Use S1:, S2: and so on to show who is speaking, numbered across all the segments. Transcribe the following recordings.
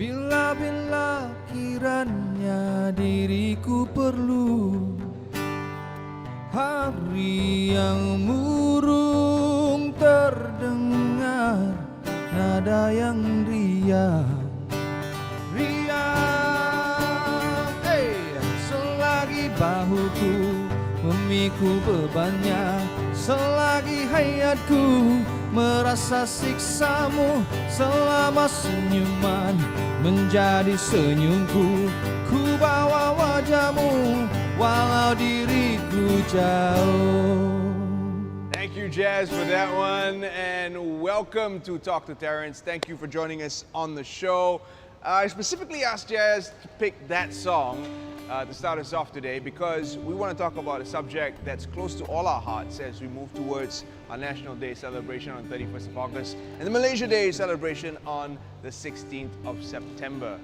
S1: Bila-bila kiranya diriku perlu hari yang murung terdengar nada yang riang. Selagi bahuku memikul bebannya, selagi hayatku merasa siksamu, selama senyuman menjadi senyumku, ku bawa wajahmu walau diriku jauh.
S2: Thank you, Jazz, for that one, and welcome to Talk to Terrence. Thank you for joining us on the show. I specifically asked Jazz to pick that song to start us off today because we want to talk about a subject that's close to all our hearts as we move towards our National Day celebration on 31st of August and the Malaysia Day celebration on the 16th of September.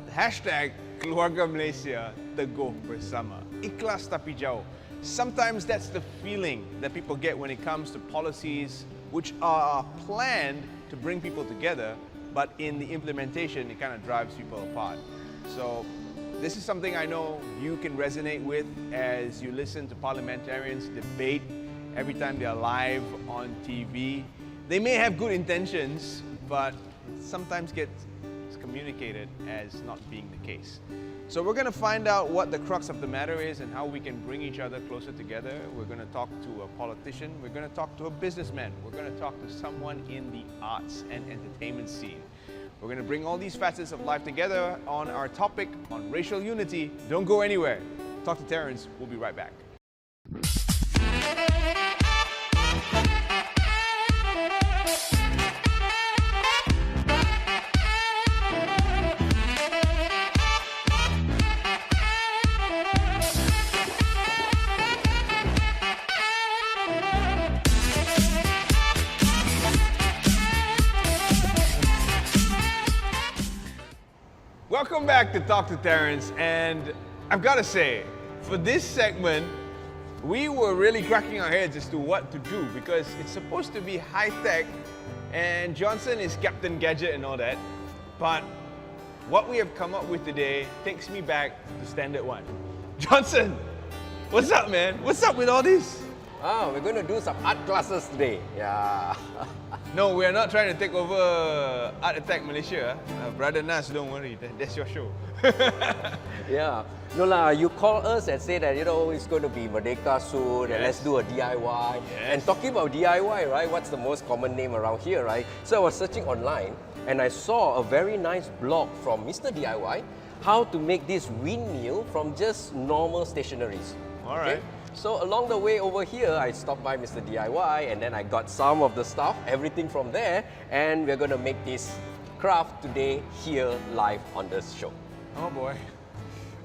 S2: The hashtag Keluarga Malaysia Teguh Bersama. Ikhlas tapi jauh. Sometimes that's the feeling that people get when it comes to policies which are planned to bring people together, but in the implementation, it kind of drives people apart. So this is something I know you can resonate with as you listen to parliamentarians debate every time they're live on TV. They may have good intentions, but it sometimes gets communicated as not being the case. So we're going to find out what the crux of the matter is and how we can bring each other closer together. We're going to talk to a politician. We're going to talk to a businessman. We're going to talk to someone in the arts and entertainment scene. We're going to bring all these facets of life together on our topic on racial unity. Don't go anywhere. Talk to Terrence. We'll be right back. Welcome back to Talk to Terrence, and I've got to say, for this segment, we were really cracking our heads as to what to do because it's supposed to be high-tech and Johnson is Captain Gadget and all that, but what we have come up with today takes me back to Standard 1. Johnson, what's up, man? What's up with all this?
S3: Oh, we're going to do some art classes today. Yeah.
S2: No, we're not trying to take over Art Attack Malaysia. Brother Nas, don't worry, that's your show.
S3: Yeah. No lah, you call us and say that, you know, it's going to be Merdeka soon and let's do a DIY.
S2: Yes.
S3: And talking about DIY, right, what's the most common name around here, right? So I was searching online and I saw a very nice blog from Mr. DIY, how to make this windmill from just normal stationaries.
S2: All right.
S3: So along the way over here, I stopped by Mr. DIY and then I got some of the stuff, everything from there, and we're going to make this craft today here live on this show.
S2: Oh boy.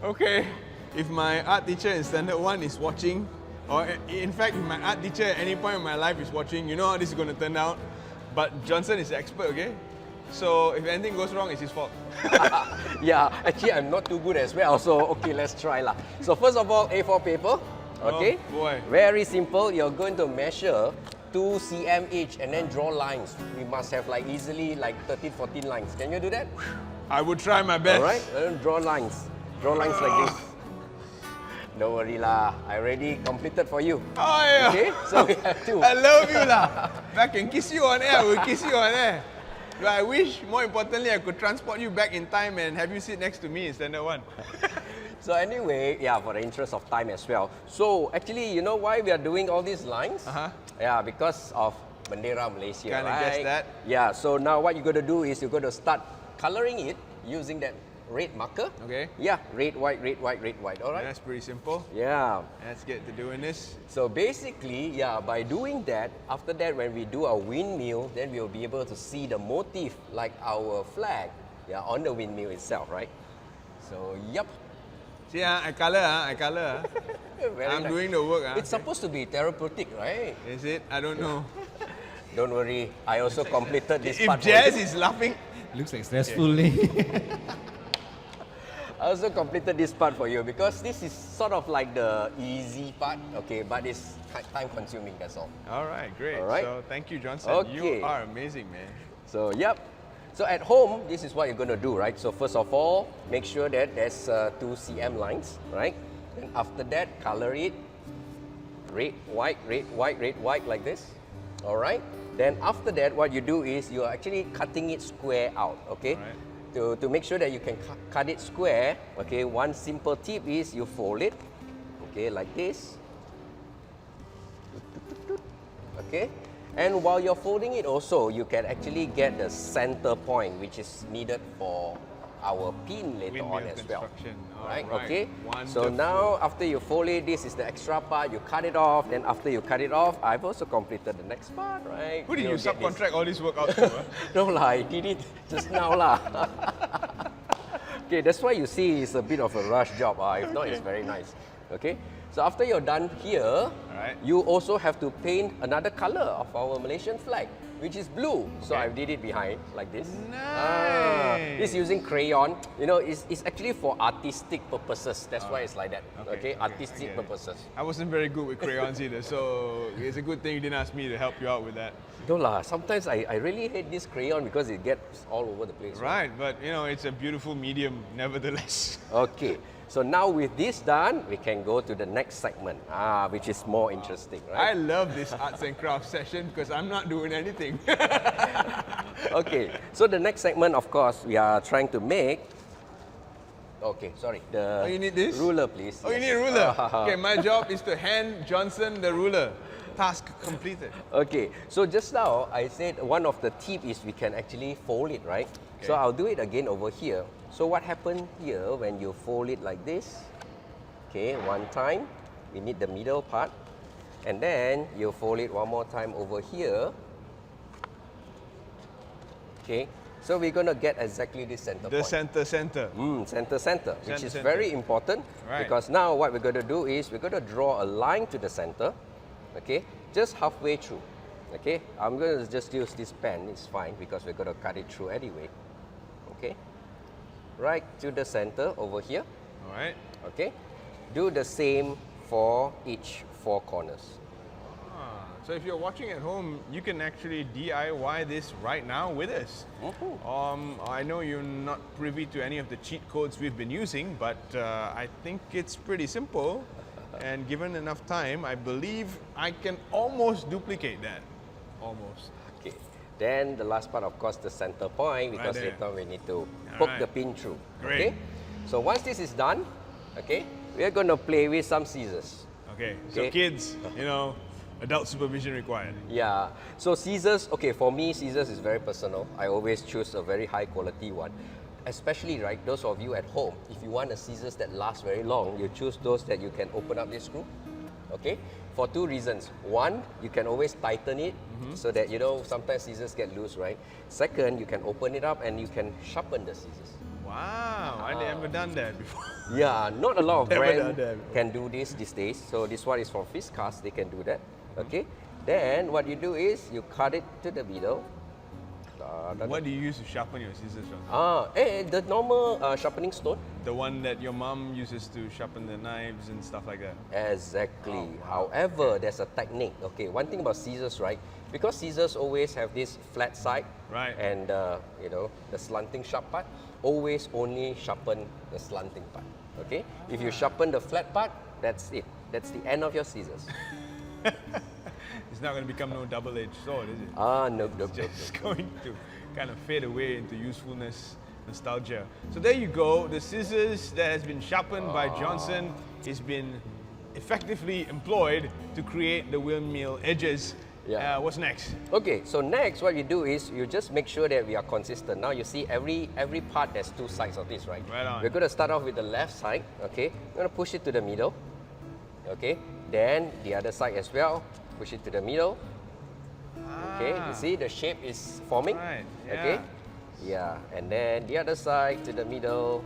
S2: Okay, if my art teacher in Standard 1 is watching, or in fact, if my art teacher at any point in my life is watching, you know how this is going to turn out. But Johnson is the expert, okay? So if anything goes wrong, it's his fault.
S3: Yeah, actually I'm not too good as well, so okay, let's try lah. So first of all, A4 paper. Okay,
S2: oh boy.
S3: Very simple. You're going to measure 2 cm each and then draw lines. We must have like easily like 13, 14 lines. Can you do that?
S2: I would try my best.
S3: All right, draw lines. Draw lines like this. Don't worry lah, I already completed for you.
S2: Oh yeah.
S3: Okay, so we have to.
S2: I love you lah. If I can kiss you on air, I will kiss you on air. But I wish, more importantly, I could transport you back in time and have you sit next to me in Standard 1.
S3: So anyway, yeah, for the interest of time as well. So actually, you know why we are doing all these lines? Yeah, because of Bendera Malaysia,
S2: Kinda
S3: right?
S2: guess that.
S3: Yeah, so now what you're going to do is you're going to start coloring it using that red marker.
S2: Okay.
S3: Yeah, red, white, red, white, red, white, all right?
S2: That's pretty simple.
S3: Yeah.
S2: Let's get to doing this.
S3: So basically, yeah, by doing that, after that, when we do our windmill, then we'll be able to see the motif like our flag, yeah, on the windmill itself, right? So, yep.
S2: See, I color. I'm
S3: nice.
S2: doing the work.
S3: It's supposed to be therapeutic, right?
S2: Is it? I don't know.
S3: Don't worry, I also completed this
S2: If
S3: part.
S2: Jazz is laughing,
S1: Looks like stressful.
S3: I also completed this part for you because this is sort of like the easy part, okay, but it's time consuming, that's all.
S2: All right, great.
S3: All right.
S2: So thank you, Johnson.
S3: Okay.
S2: You are amazing, man.
S3: So, yep. So at home, this is what you're going to do, right? So first of all, make sure that there's 2 cm lines, right? And after that, color it red, white, red, white, red, white like this. All right. Then after that, what you do is you're actually cutting it square out, okay?
S2: Right.
S3: To make sure that you can cut it square, okay, one simple tip is you fold it, okay, like this. Okay. And while you're folding it also, you can actually get the center point, which is needed for our pin later on as well. Right? Okay. So now after you fold it, this is the extra part. You cut it off. Then after you cut it off, I've also completed the next part, right?
S2: Who did you subcontract all this work out to?
S3: No lah, I did it just now lah. Okay, that's why you see it's a bit of a rush job. If not, it's very nice. Okay. So after you're done here, you also have to paint another color of our Malaysian flag, which is blue. So I did it behind like this.
S2: Nice.
S3: It's using crayon. You know, it's actually for artistic purposes. That's why it's like that. Okay, artistic purposes.
S2: I wasn't very good with crayons either, so it's a good thing you didn't ask me to help you out with that.
S3: No lah, sometimes I really hate this crayon because it gets all over the place.
S2: Right, but you know, it's a beautiful medium nevertheless.
S3: Okay. So now with this done, we can go to the next segment, which is more interesting, right?
S2: I love this arts and crafts session because I'm not doing anything.
S3: Okay, so the next segment, of course, we are trying to make. Okay, sorry. The
S2: you need this?
S3: ruler, please.
S2: Oh, you need a ruler? Okay, my job is to hand Johnson the ruler. Task completed.
S3: Okay, so just now I said one of the tip is we can actually fold it, right? Okay. So I'll do it again over here. So what happened here when you fold it like this? Okay, one time, we need the middle part. And then you fold it one more time over here. Okay, so we're going to get exactly this center point.
S2: The center.
S3: Center, which is very important. Because now what we're going to do is we're going to draw a line to the center. Okay, just halfway through. Okay, I'm going to just use this pen, it's fine because we're going to cut it through anyway. Okay, right to the center over here.
S2: All right.
S3: Okay, do the same for each 4 corners.
S2: So if you're watching at home, you can actually DIY this right now with us. I know you're not privy to any of the cheat codes we've been using, but I think it's pretty simple. And given enough time, I believe I can almost duplicate that. Almost.
S3: Okay. Then the last part, of course, the center point, because later we need to poke the pin through.
S2: Great.
S3: Okay. So once this is done, okay, we are going to play with some scissors.
S2: Okay. So kids, you know, adult supervision required.
S3: Yeah. So scissors, okay, for me, scissors is very personal. I always choose a very high quality one. Especially, right, those of you at home, if you want a scissors that lasts very long, you choose those that you can open up this screw, okay? For 2 reasons. One, you can always tighten it so that, you know, sometimes scissors get loose, right? Second, you can open it up and you can sharpen the scissors.
S2: Wow, I never done that before.
S3: Yeah, not a lot of brands can do this these days. So this one is from Fiskars, they can do that, okay? Then what you do is you cut it to the middle.
S2: What do you use to sharpen your scissors, John?
S3: The normal sharpening stone.
S2: The one that your mom uses to sharpen the knives and stuff like that.
S3: Exactly. However, there's a technique. Okay, one thing about scissors, right? Because scissors always have this flat side, and you know, the slanting sharp part. Always only sharpen the slanting part. Okay. If you sharpen the flat part, that's it. That's the end of your scissors.
S2: It's not going to become no double-edged sword, is it?
S3: No.
S2: It's going to kind of fade away into usefulness, nostalgia. So there you go. The scissors that has been sharpened by Johnson has been effectively employed to create the windmill edges.
S3: Yeah.
S2: What's next?
S3: Okay, so next what you do is you just make sure that we are consistent. Now you see every part has 2 sides of this, right?
S2: Right on.
S3: We're going to start off with the left side, okay? We're going to push it to the middle, okay? Then the other side as well. Push it to the middle. Okay, you see the shape is forming.
S2: Right. Yeah.
S3: Okay. Yeah, and then the other side to the middle,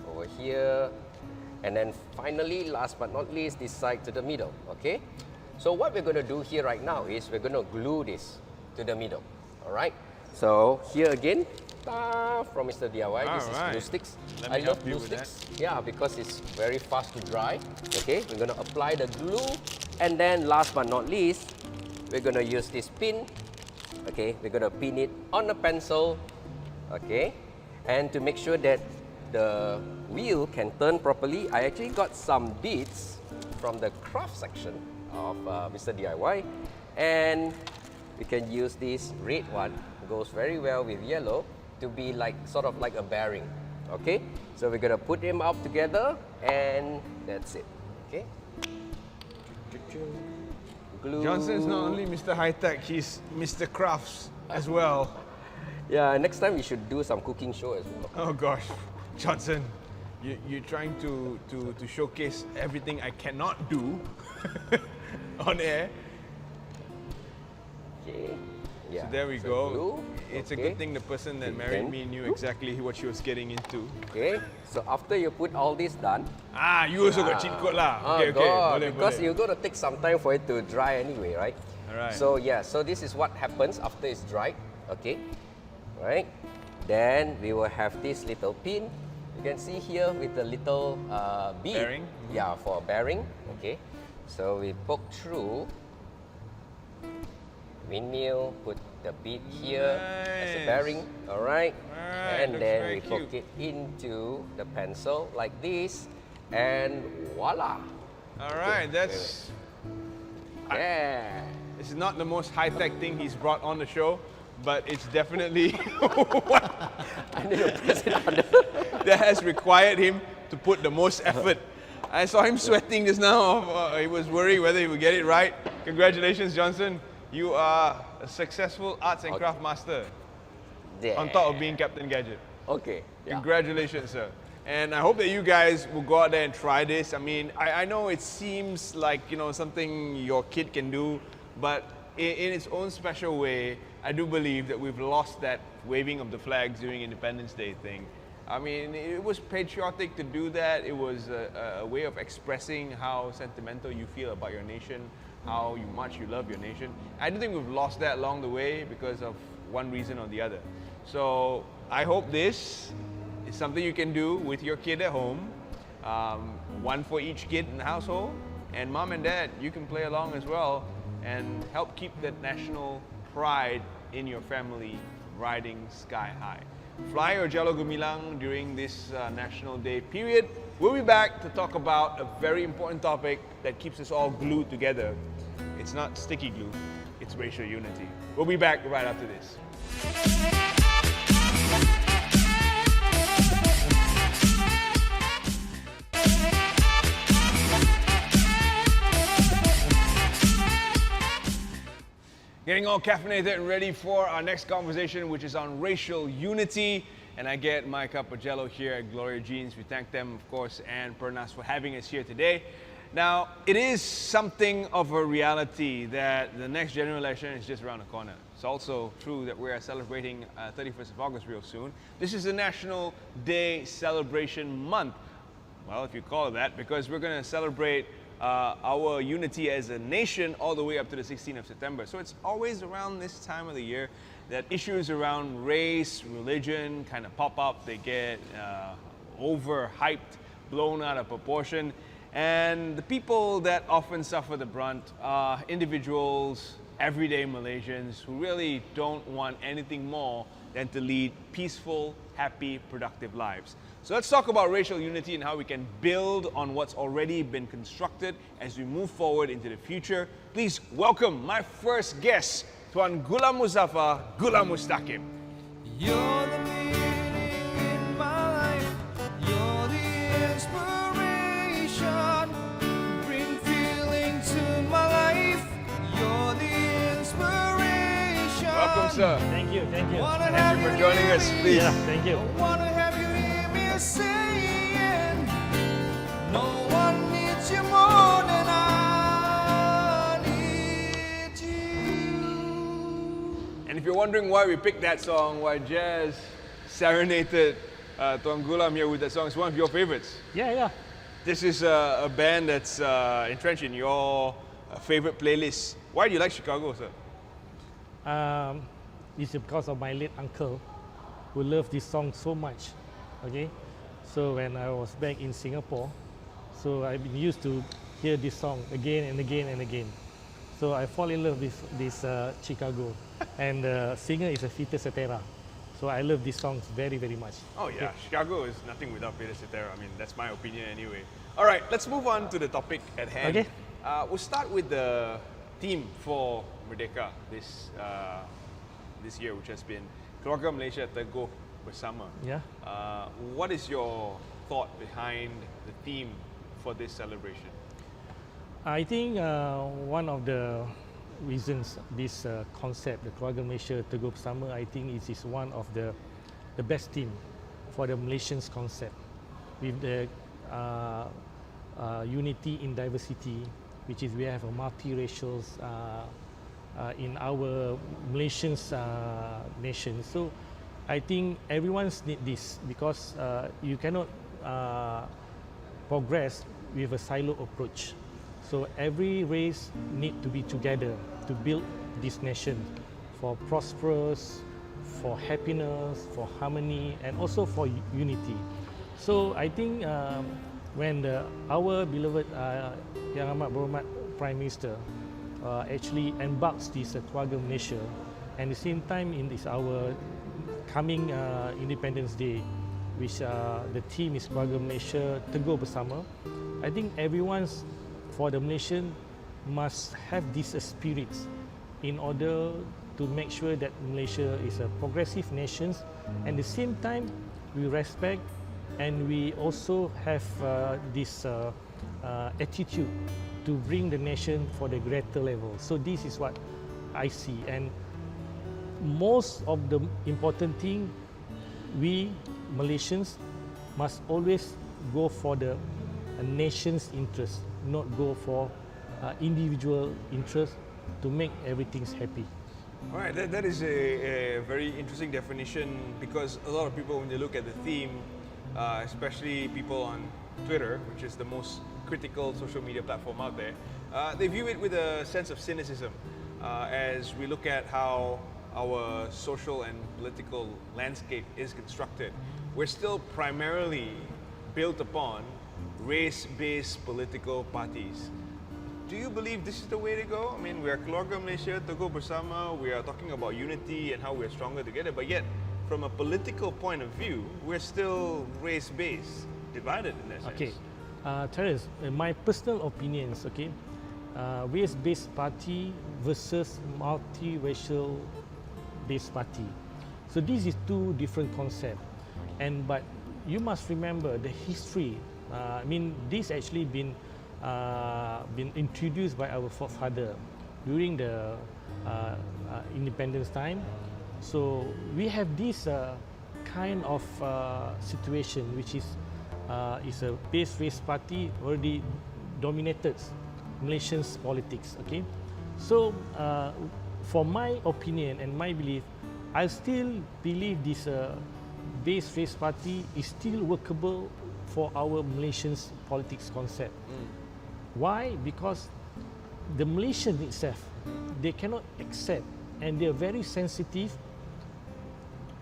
S3: over here, and then finally, last but not least, this side to the middle. Okay. So what we're going to do here right now is we're going to glue this to the middle. All right. So here again, from Mr. DIY, this is glue sticks. I love glue sticks. Yeah, because it's very fast to dry. Okay, we're going to apply the glue. And then last but not least, we're going to use this pin. Okay, we're going to pin it on the pencil Okay, and to make sure that the wheel can turn properly, I actually got some beads from the craft section of Mr. DIY, and we can use this red one, goes very well with yellow, to be like sort of like a bearing. Okay, so we're gonna put them up together, and that's it. Okay. Glue.
S2: Johnson's not only Mr. High Tech, he's Mr. Crafts as well.
S3: Yeah, next time we should do some cooking show as well.
S2: Oh gosh, Johnson, you're trying to showcase everything I cannot do on air.
S3: Okay. Yeah.
S2: So there we
S3: so
S2: go.
S3: glue.
S2: It's
S3: Okay.
S2: a good thing the person that married me knew exactly what she was getting into.
S3: Okay, so after you put all this done,
S2: You also got cheat code lah. Okay, boleh,
S3: because
S2: boleh.
S3: you're gonna take some time for it to dry anyway, right?
S2: Alright.
S3: So yeah, so this is what happens after it's dried. Okay, right? Then we will have this little pin. You can see here with the little bead.
S2: Bearing?
S3: Yeah, for a bearing. Okay, so we poke through. Windmill, put the bead here as a
S2: Nice.
S3: bearing, all right?
S2: Alright,
S3: And
S2: looks
S3: then
S2: very
S3: we poke
S2: cute.
S3: it into the pencil like this, and voila!
S2: All right, that's
S3: Yeah.
S2: this is not the most high tech thing he's brought on the show, but it's definitely
S3: I need to press it under.
S2: that has required him to put the most effort. I saw him sweating just now. He was worried whether he would get it right. Congratulations, Johnson. You are a successful arts and craft master
S3: There.
S2: on top of being Captain Gadget.
S3: Okay. Yeah.
S2: Congratulations, sir. And I hope that you guys will go out there and try this. I mean, I know it seems like, something your kid can do, but in its own special way, I do believe that we've lost that waving of the flags during Independence Day thing. I mean, it was patriotic to do that. It was a way of expressing how sentimental you feel about your nation, how much you love your nation. I do think we've lost that along the way because of one reason or the other. So I hope this is something you can do with your kid at home, one for each kid in the household, and mom and dad, you can play along as well and help keep that national pride in your family riding sky high. Fly your Jello Gemilang during this National Day period. We'll be back to talk about a very important topic that keeps us all glued together. It's not sticky glue, it's racial unity. We'll be back right after this. Getting all caffeinated and ready for our next conversation, which is on racial unity. And I get my cup of Jello here at Gloria Jeans. We thank them, of course, and Pernas for having us here today. Now, it is something of a reality that the next general election is just around the corner. It's also true that we are celebrating 31st of August real soon. This is the National Day Celebration Month. Well, if you call it that, because we're going to celebrate our unity as a nation all the way up to the 16th of September. So it's always around this time of the year that issues around race, religion kind of pop up. They get overhyped, blown out of proportion. And the people that often suffer the brunt are individuals, everyday Malaysians who really don't want anything more than to lead peaceful, happy, productive lives. So let's talk about racial unity and how we can build on what's already been constructed as we move forward into the future. Please welcome my first guest, Tuan GHULAM MUSZAFFAR, GHULAM MUSTAKIM.
S1: You're the meaning in my life. You're the inspiration. Bring feeling to my life. You're the inspiration.
S2: Welcome, sir.
S4: Thank you, thank you.
S1: Wanna
S2: Thank
S1: have
S2: you for joining us, please.
S4: Yeah, thank you.
S1: Wanna have you hear me saying, no one needs you more than I need you.
S2: And if you're wondering why we picked that song, why Jazz serenaded Tuan GHULAM here with that song, it's one of your favorites.
S4: Yeah.
S2: This is a band that's entrenched in your favorite playlist. Why do you like Chicago, sir?
S4: It's because of my late uncle who loved this song so much. Okay, so when I was back in Singapore, so I've been used to hear this song again and again and again. So I fall in love with this Chicago, and the singer is a Fita Cetera. So I love this song very, very much.
S2: Oh yeah, Chicago is nothing without PERSEKUTAN. I mean, that's my opinion anyway. All right, let's move on to the topic at hand.
S4: Okay.
S2: We'll start with the theme for Merdeka this year, which has been Keluarga Malaysia Teguh Bersama.
S4: Yeah.
S2: What is your thought behind the theme for this celebration?
S4: I think one of the reasons this concept, the Keluarga Malaysia Teguh Bersama, I think it is one of the best theme for the Malaysians concept, with the unity in diversity, which is we have a multiracial in our Malaysians nation. So I think everyone's need this, because you cannot progress with a silo approach. So every race need to be together to build this nation for prosperous, for happiness, for harmony, and also for unity. So I think when our beloved Yang Amat Berhormat Prime Minister actually embarks this Keluarga Malaysia, and at the same time in this our coming Independence Day, which the theme is Keluarga Malaysia Teguh Bersama, I think everyone's for the Malaysian must have these spirits in order to make sure that Malaysia is a progressive nation, and at the same time we respect and we also have this attitude to bring the nation for the greater level. So this is what I see, and most of the important thing, we Malaysians must always go for the nation's interest, not go for individual interest to make everything happy.
S2: All right, that is a very interesting definition, because a lot of people, when they look at the theme, especially people on Twitter, which is the most critical social media platform out there, they view it with a sense of cynicism as we look at how our social and political landscape is constructed. We're still primarily built upon race-based political parties. Do you believe this is the way to go? I mean, we are Keluarga Malaysia Teguh Bersama, we are talking about unity and how we're stronger together, but yet, from a political point of view, we're still race-based, divided in that sense.
S4: Okay, Terrence, my personal opinions, okay, race-based party versus multiracial based party. So this is two different concepts, but you must remember the history. I mean, this actually been introduced by our forefather during the independence time. So we have this kind of situation, which is a base race party already dominated Malaysians politics. Okay, so for my opinion and my belief, I still believe this base race party is still workable for our Malaysians politics concept. Why? Because the Malaysian itself, they cannot accept, and they are very sensitive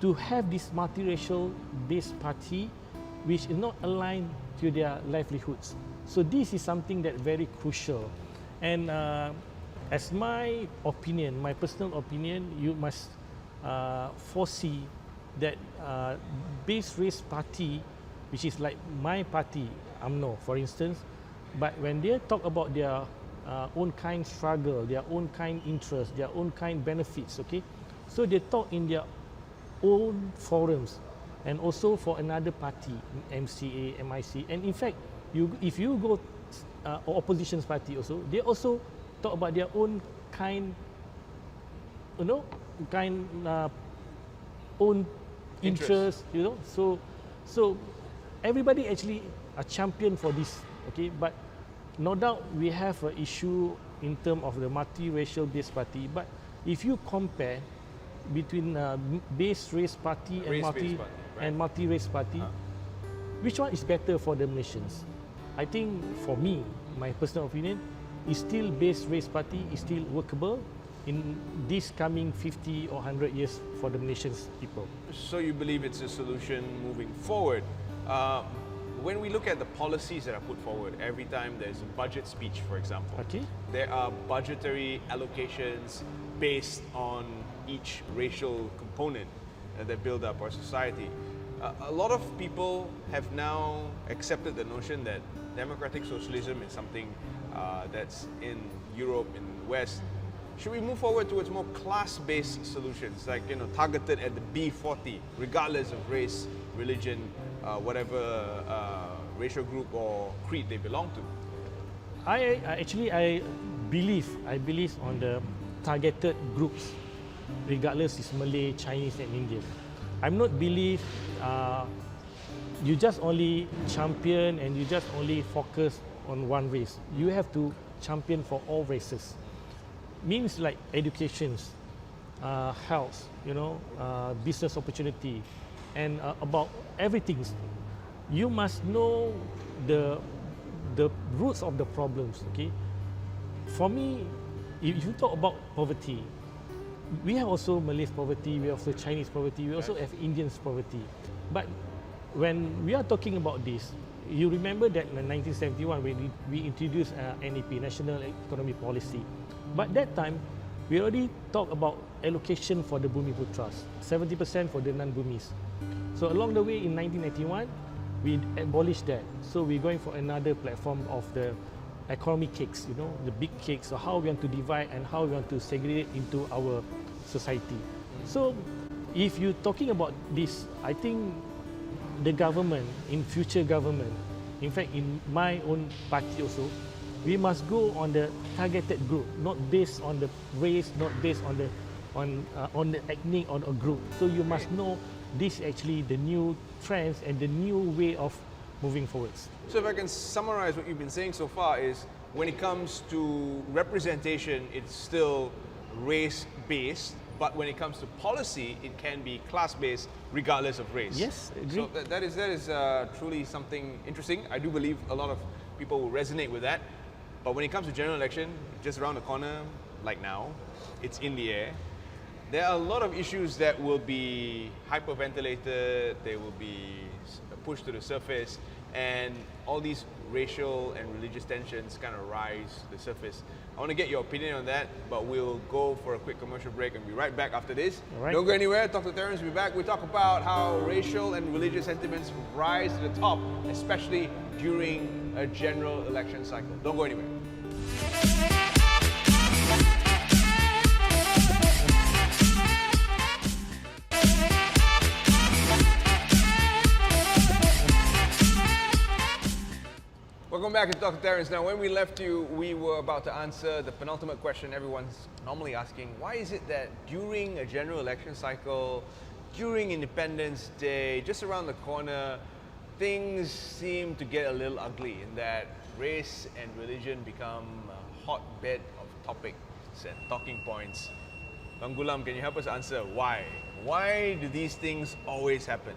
S4: to have this multiracial based party which is not aligned to their livelihoods. So this is something that very crucial, and as my opinion, my personal opinion, you must foresee that base race party, which is like my party, UMNO for instance, but when they talk about their own kind struggle, their own kind interest, their own kind benefits, okay, so they talk in their own forums, and also for another party, MCA, MIC, and in fact, if you go opposition's party also, they also talk about their own kind, own interest, so everybody actually a champion for this, okay, but no doubt we have an issue in terms of the multiracial based party, but if you compare between base race party and multi-race party, which one is better for the Malaysians? I think for me, my personal opinion, is still base race party is still workable in this coming 50 or 100 years for the Malaysians people.
S2: So you believe it's a solution moving forward. When we look at the policies that are put forward, every time there's a budget speech, for example,
S4: Okay.
S2: there are budgetary allocations based on each racial component. that build up our society. A lot of people have now accepted the notion that democratic socialism is something that's in Europe, in the West. Should we move forward towards more class-based solutions, like targeted at the B40, regardless of race, religion, whatever racial group or creed they belong to?
S4: I believe on the targeted groups, regardless is Malay, Chinese, and Indian. I'm not believe you just only champion and you just only focus on one race. You have to champion for all races. Means like educations, health, business opportunity, and about everything. You must know the roots of the problems. Okay, for me, if you talk about poverty, we have also Malay's poverty, we have also Chinese poverty, we also have Indians poverty. But when we are talking about this, you remember that in 1971 when we introduced NEP, National Economic Policy. But that time, we already talked about allocation for the Bumi Putras, 70% for the non-Bumis. So along the way in 1991, we abolished that. So we're going for another platform of the economic cakes, the big cakes, so how we want to divide and how we want to segregate into our society. So if you're talking about this, I think the government, in future government, in fact in my own party also, we must go on the targeted group, not based on the race, not based on the ethnic or a group. So you must know this actually the new trends and the new way of moving forwards.
S2: So if I can summarize what you've been saying so far is, when it comes to representation, it's still race-based, but when it comes to policy, it can be class-based regardless of race.
S4: Yes, agree.
S2: So that is truly something interesting. I do believe a lot of people will resonate with that. But when it comes to general election, just around the corner, like now, it's in the air. There are a lot of issues that will be hyperventilated, they will be pushed to the surface, and all these racial and religious tensions kind of rise to the surface. I want to get your opinion on that, but we'll go for a quick commercial break and be right back after this.
S4: Right.
S2: Don't go anywhere. Dr. Terrence will be back. We talk about how racial and religious sentiments rise to the top, especially during a general election cycle. Don't go anywhere. Welcome back to Dr. Terrence. Now, when we left you, we were about to answer the penultimate question everyone's normally asking. Why is it that during a general election cycle, during Independence Day, just around the corner, things seem to get a little ugly in that race and religion become a hotbed of topics and talking points? Bang GHULAM, can you help us answer why? Why do these things always happen?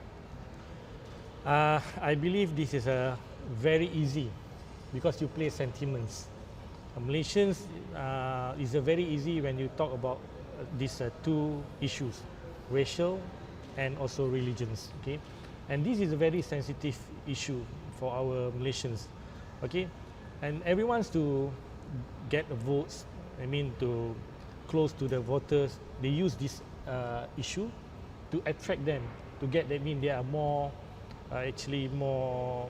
S4: I believe this is very easy because you play sentiments. Malaysians is very easy when you talk about these two issues, racial and also religions. Okay, and this is a very sensitive issue for our Malaysians. Okay, and everyone's to get votes. I mean, to close to the voters. They use this issue to attract them, to get them in. They are more actually more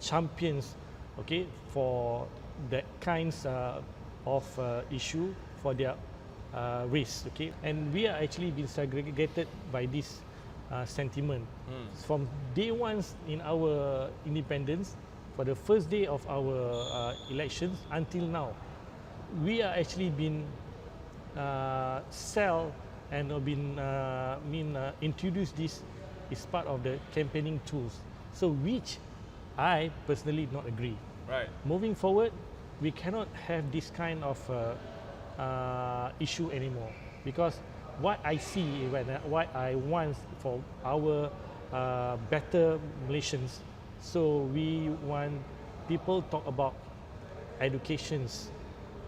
S4: champions, okay, for that kinds of issue for their race, okay, and we are actually being segregated by this sentiment from day one in our independence, for the first day of our elections until now. We are actually been sell and been introduced this is part of the campaigning tools. So which I personally not agree.
S2: Right.
S4: Moving forward, we cannot have this kind of issue anymore, because what I see, what I want for our better Malaysians, so we want people talk about educations,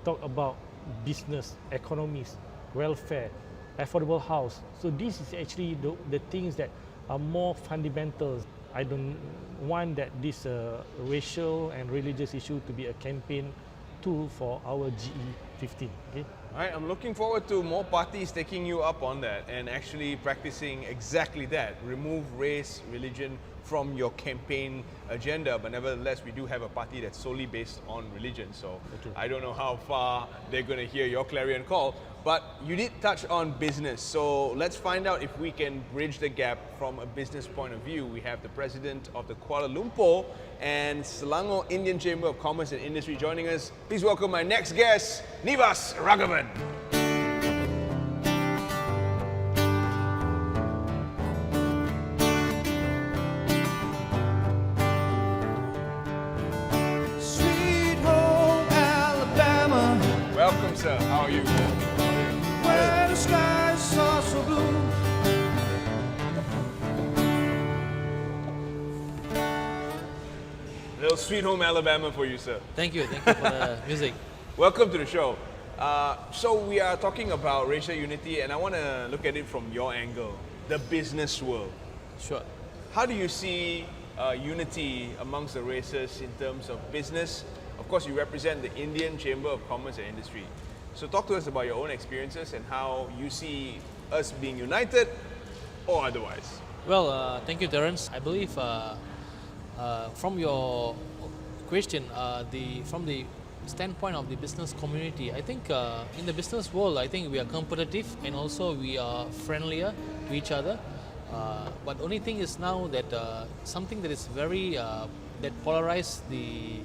S4: talk about business, economies, welfare, affordable house. So this is actually the things that are more fundamental. I don't want that this racial and religious issue to be a campaign tool for our GE15. Okay?
S2: All right, I'm looking forward to more parties taking you up on that and actually practicing exactly that. Remove race, religion from your campaign agenda, but nevertheless, we do have a party that's solely based on religion. So I don't know how far they're going to hear your clarion call, but you did touch on business. So let's find out if we can bridge the gap from a business point of view. We have the president of the Kuala Lumpur and Selangor Indian Chamber of Commerce and Industry joining us. Please welcome my next guest, NIVAS RAGAVAN.
S1: Sweet home Alabama,
S2: Welcome, sir. How are you?
S1: where the skies are so blue.
S2: Little Sweet Home Alabama for you, sir.
S5: Thank you for the music.
S2: Welcome to the show. So we are talking about racial unity, and I want to look at it from your angle, the business world.
S5: Sure.
S2: How do you see unity amongst the races in terms of business? Of course, you represent the Indian Chamber of Commerce and Industry. So talk to us about your own experiences and how you see us being united or otherwise.
S5: Well, thank you, Terrence. I believe from your question, from the standpoint of the business community, I think in the business world, I think we are competitive and also we are friendlier to each other. But the only thing is now that something that is very that polarize the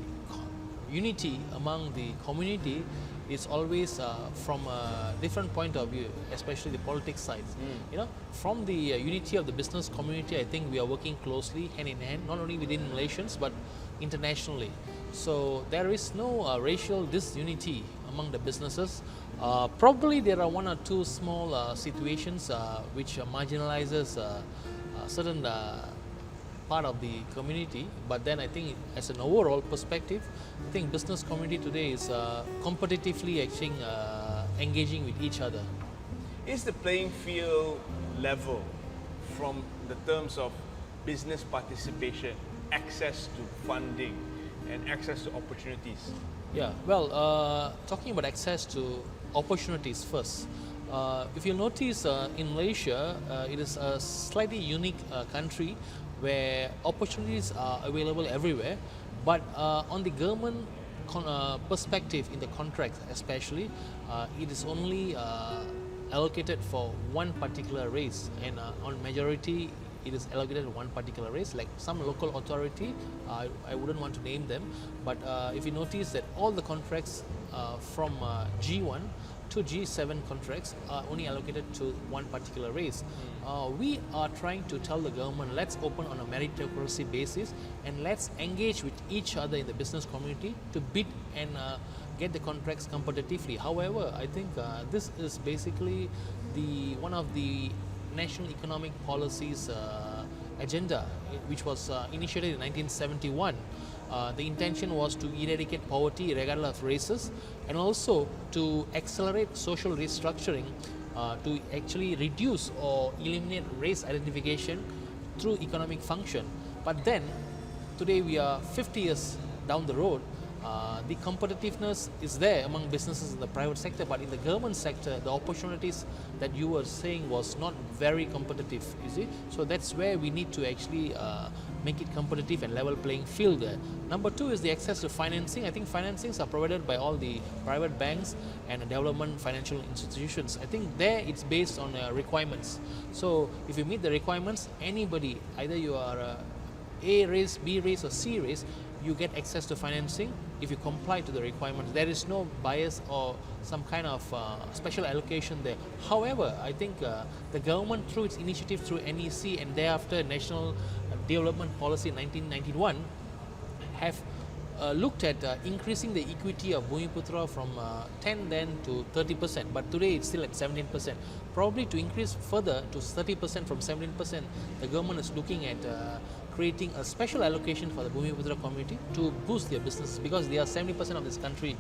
S5: unity among the community is always from a different point of view, especially the politics side. You know, from the unity of the business community, I think we are working closely hand in hand, not only within Malaysians but internationally. So there is no racial disunity among the businesses. Probably there are one or two small situations which marginalizes certain part of the community, but then I think as an overall perspective, I think business community today is competitively actually engaging with each other.
S2: Is the playing field level from the terms of business participation, access to funding, and access to opportunities?
S5: Yeah, well, talking about access to opportunities first. If you notice in Malaysia, it is a slightly unique country where opportunities are available everywhere, but on the government perspective in the contracts especially, it is only allocated for one particular race, and on majority it is allocated to one particular race, like some local authority, I wouldn't want to name them, but if you notice that all the contracts from G1 to G7 contracts are only allocated to one particular race. We are trying to tell the government, let's open on a meritocracy basis and let's engage with each other in the business community to bid and get the contracts competitively. However, I think this is basically one of the national economic policies agenda, which was initiated in 1971. The intention was to eradicate poverty regardless of races, and also to accelerate social restructuring to actually reduce or eliminate race identification through economic function. But then, today we are 50 years down the road, the competitiveness is there among businesses in the private sector, but in the government sector, the opportunities that you were saying was not very competitive, you see. So that's where we need to actually make it competitive and level playing field there. Number two is the access to financing. I think financings are provided by all the private banks and development financial institutions. I think there it's based on requirements. So if you meet the requirements, anybody, either you are A race, B race or C race, you get access to financing if you comply to the requirements. There is no bias or some kind of special allocation there. However, I think the government, through its initiative through NEC and thereafter National Development Policy in 1991, have looked at increasing the equity of Bumiputra from 10 then to 30%, but today it's still at 17%. Probably to increase further to 30% from 17%, the government is looking at creating a special allocation for the Bumiputra community to boost their businesses, because they are 70% of this country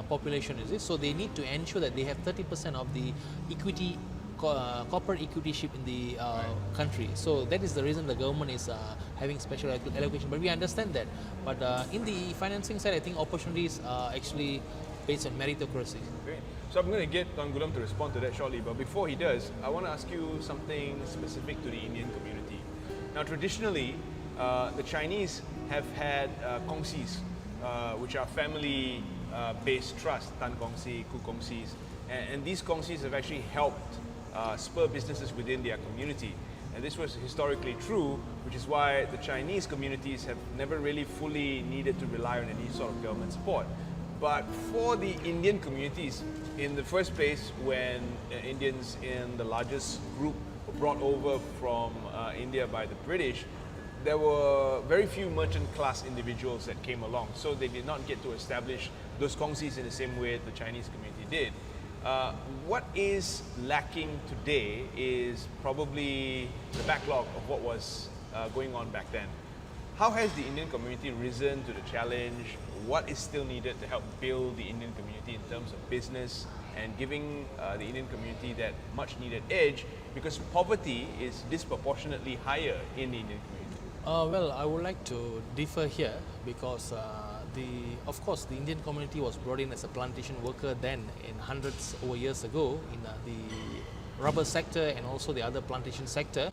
S5: population, is it? So they need to ensure that they have 30% of the equity, corporate equity ship in the country. So that is the reason the government is having special allocation. But we understand that. But in the financing side, I think opportunities are actually based on meritocracy.
S2: Great. So I'm going to get Tuan Gulam to respond to that shortly, but before he does, I want to ask you something specific to the Indian community. Now, traditionally, the Chinese have had kongsis, which are family-based trust, Tan Kongsi, Ku Kongsis, and these kongsis have actually helped spur businesses within their community. And this was historically true, which is why the Chinese communities have never really fully needed to rely on any sort of government support. But for the Indian communities, in the first place, when Indians in the largest group were brought over from India by the British, there were very few merchant class individuals that came along. So they did not get to establish those kongsis in the same way the Chinese community did. What is lacking today is probably the backlog of what was going on back then. How has the Indian community risen to the challenge? What is still needed to help build the Indian community in terms of business and giving the Indian community that much needed edge, because poverty is disproportionately higher in the Indian community?
S5: Well, I would like to differ here because of course, the Indian community was brought in as a plantation worker then in hundreds over years ago in the rubber sector and also the other plantation sector,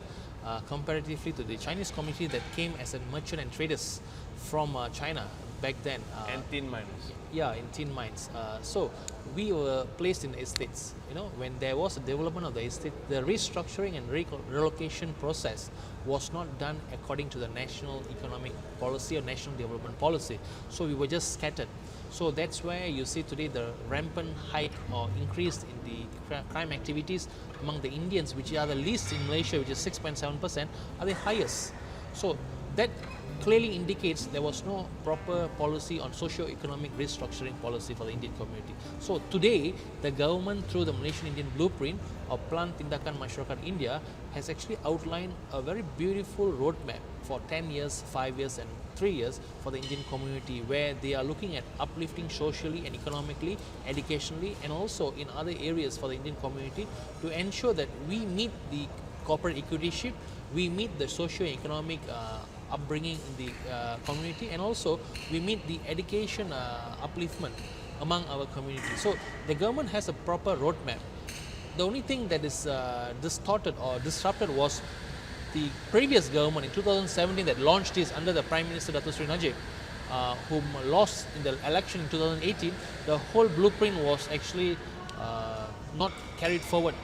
S5: comparatively to the Chinese community that came as a merchant and traders from China back then.
S2: And tin miners.
S5: Yeah, in tin mines. So we were placed in estates. You know, when there was a development of the estate, the restructuring and relocation process was not done according to the national economic policy or national development policy. So we were just scattered. So that's where you see today the rampant hike or increase in the crime activities among the Indians, which are the least in Malaysia, which is 6.7%, are the highest. So that clearly indicates there was no proper policy on socio-economic restructuring policy for the Indian community. So today, the government through the Malaysian Indian Blueprint or Plan Tindakan Masyarakat India has actually outlined a very beautiful roadmap for 10 years, 5 years and 3 years for the Indian community, where they are looking at uplifting socially and economically, educationally and also in other areas for the Indian community to ensure that we meet the corporate equity shift, we meet the socio-economic upbringing in the community, and also we meet the education upliftment among our community. So the government has a proper roadmap. The only thing that is distorted or disrupted was the previous government in 2017 that launched this under the Prime Minister Dato Sri Najib, whom lost in the election in 2018. The whole blueprint was actually not carried forward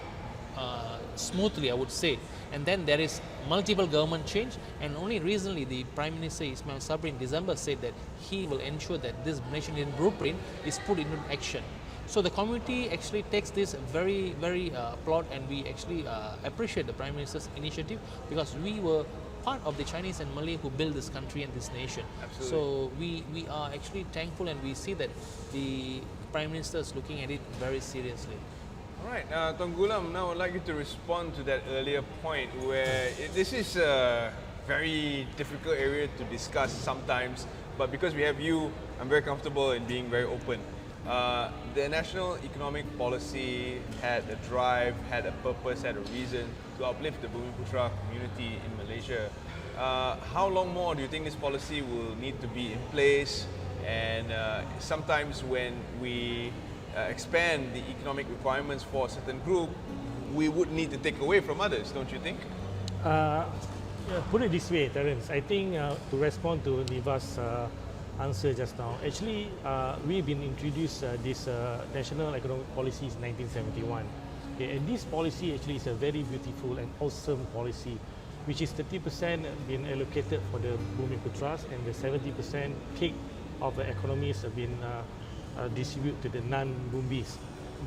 S5: smoothly, I would say. And then there is multiple government change, and only recently the Prime Minister Ismail Sabri in December said that he will ensure that this Malaysian Indian blueprint is put into action. So the community actually takes this very, very applaud, and we actually appreciate the Prime Minister's initiative, because we were part of the Chinese and Malay who built this country and this nation.
S2: Absolutely.
S5: So we are actually thankful, and we see that the Prime Minister is looking at it very seriously.
S2: All right, Tuan Gulam, now I'd like you to respond to that earlier point where this is a very difficult area to discuss sometimes, but because we have you, I'm very comfortable in being very open. The national economic policy had a drive, had a purpose, had a reason to uplift the Bumiputra community in Malaysia. How long more do you think this policy will need to be in place? And sometimes when we expand the economic requirements for a certain group, we would need to take away from others, don't you think?
S4: Put it this way, Terrence. I think to respond to NIVAS' answer just now, actually we've been introduced this national economic policy in 1971. Okay, and this policy actually is a very beautiful and awesome policy, which is 30% been allocated for the Bumiputras, and the 70% cake of the economies have been distribute to the non-Bumbis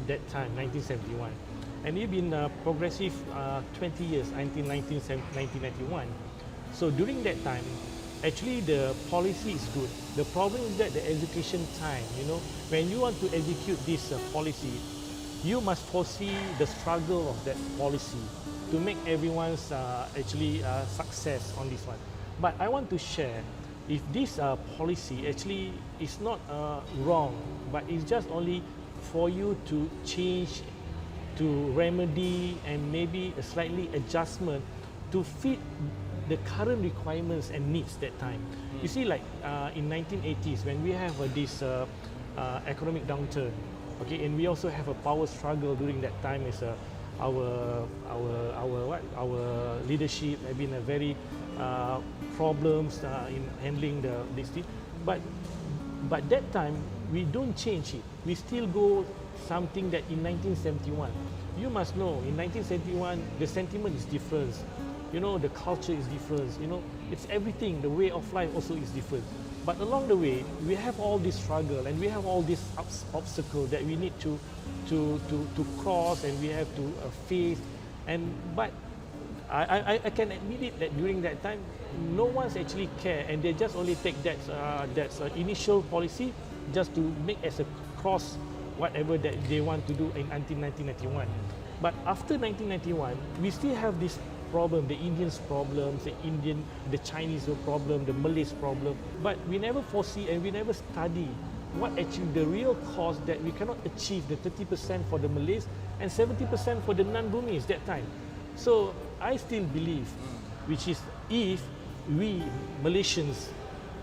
S4: that time, 1971. And it's been progressive 20 years, 1991. So during that time, actually the policy is good. The problem is that the execution time, you know, when you want to execute this policy, you must foresee the struggle of that policy to make everyone's actually success on this one. But I want to share, if this policy actually is not wrong, but it's just only for you to change, to remedy, and maybe a slightly adjustment to fit the current requirements and needs that time. You see, like in 1980s, when we have this economic downturn. Okay, and we also have a power struggle during that time. Is our leadership have been a very problems in handling this thing. But that time we don't change it. We still go something that in 1971. You must know in 1971 the sentiment is different. You know, the culture is different. You know, it's everything. The way of life also is different. But along the way, we have all this struggle and we have all this obstacle that we need to cross and we have to face. But I can admit it that during that time, no one's actually care and they just only take that initial policy just to make as a cross whatever that they want to do until 1991. But after 1991, we still have this problem, the Indians' problems, the Chinese problem, the Malays' problem. But we never foresee and we never study what actually the real cause that we cannot achieve the 30% for the Malays and 70% for the non-Burmese that time. So I still believe, which is if we Malaysians,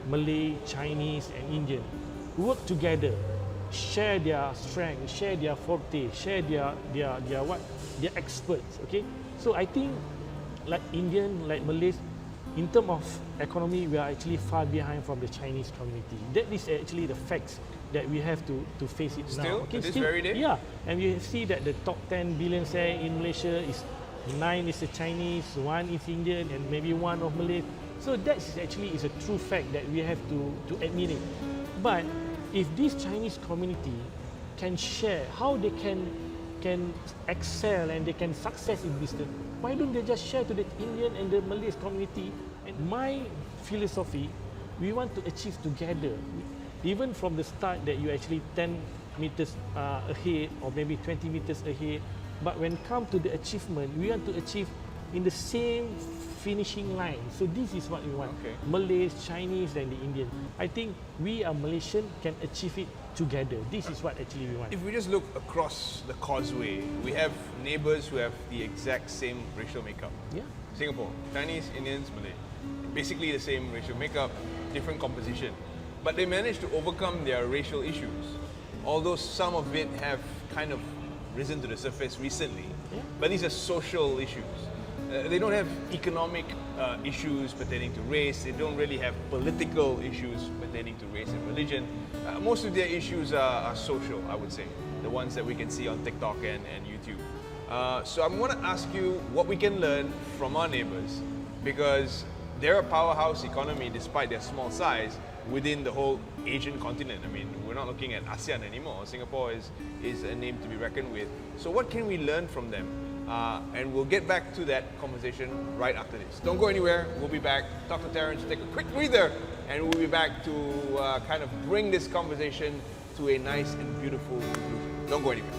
S4: Malay, Chinese and Indian work together, share their strength, share their forte, share their experts, okay? So I think like Indian, like Malays, in terms of economy, we are actually far behind from the Chinese community. That is actually the facts that we have to face it
S2: Still,
S4: now. Okay,
S2: to this very day?
S4: Yeah, and you see that the top 10 billionaires in Malaysia is 9 is the Chinese, 1 is Indian, and maybe 1 of Malay. So that is actually is a true fact that we have to admit it. But if this Chinese community can share how they can excel and they can success in business, why don't they just share to the Indian and the Malay community? And my philosophy, we want to achieve together. Even from the start that you actually 10 meters ahead or maybe 20 meters ahead, but when come to the achievement, we want to achieve in the same finishing line. So this is what we want.
S2: Okay.
S4: Malays, Chinese and the Indian. I think we are Malaysian can achieve it together. This is what actually we want.
S2: If we just look across the causeway, we have neighbors who have the exact same racial makeup.
S4: Yeah.
S2: Singapore, Chinese, Indians, Malay. Basically the same racial makeup, different composition. But they managed to overcome their racial issues. Although some of it have kind of risen to the surface recently.
S4: Yeah.
S2: But these are social issues. They don't have economic issues pertaining to race. They don't really have political issues pertaining to race and religion. Most of their issues are social, I would say. The ones that we can see on TikTok and YouTube. So I'm going to ask you what we can learn from our neighbors, because they're a powerhouse economy despite their small size within the whole Asian continent. I mean, we're not looking at ASEAN anymore. Singapore is a name to be reckoned with. So what can we learn from them? And we'll get back to that conversation right after this. Don't go anywhere. We'll be back. Talk to Terrence, take a quick breather, and we'll be back to kind of bring this conversation to a nice and beautiful conclusion. Don't go anywhere.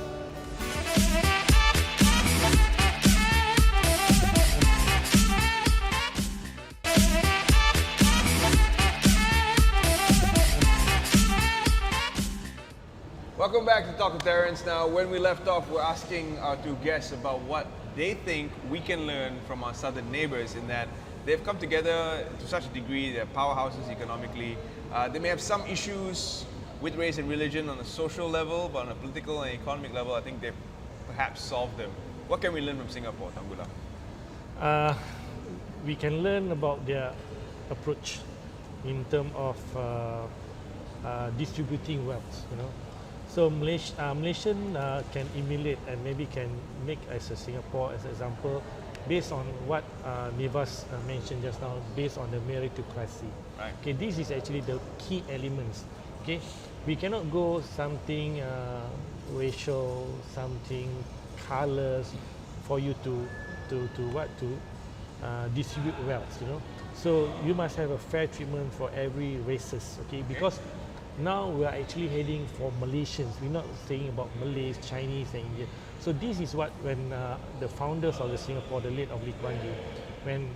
S2: Welcome back to Talk to Terrence. Now, when we left off, we're asking our two guests about what they think we can learn from our southern neighbors, in that they've come together to such a degree, they're powerhouses economically. They may have some issues with race and religion on a social level, but on a political and economic level, I think they've perhaps solved them. What can we learn from Singapore, Tanggula?
S4: We can learn about their approach in terms of distributing wealth, you know. So Malaysian can emulate and maybe can make as a Singapore as an example, based on what NIVAS mentioned just now, based on the meritocracy.
S2: Right.
S4: Okay, this is actually the key elements. Okay, we cannot go something racial, something colors for you to distribute wealth. You know, so you must have a fair treatment for every races. Okay, because now we are actually heading for Malaysians. We're not saying about Malays, Chinese and Indian. So this is what when the founders of the Singapore, the late of Lee Kuan Yew, when